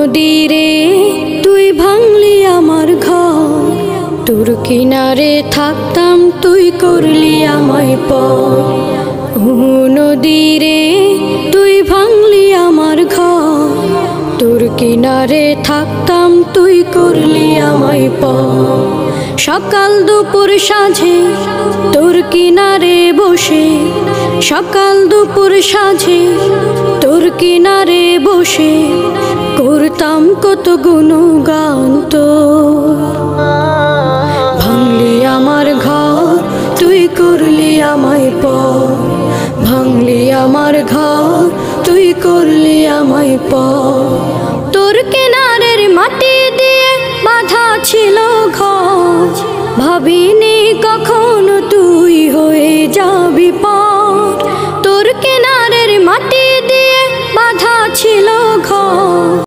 নদীরে তুই ভাঙলি আমার ঘর, তোর কিনারে থাকতাম তুই করলি আমায় পর। ও নদীরে তুই ভাঙলি আমার ঘর, তোর কিনারে থাকতাম তুই করলি আমায় পর। সকাল দুপুর সাঁঝে তোর কিনারে বসে, সকাল দুপুর সাঁঝে তোর কিনারে বসে করতাম কত গুণগান তোর। ভাঙলি আমার ঘর তুই করলি আমায় পর, ভাঙলি আমার ঘর তুই করলি আমায় পর। তোর কিনারের মাটি দিয়ে বাঁধা ছিল ঘর, ভাবিনি কখনো তুই হয়ে যাবি পর।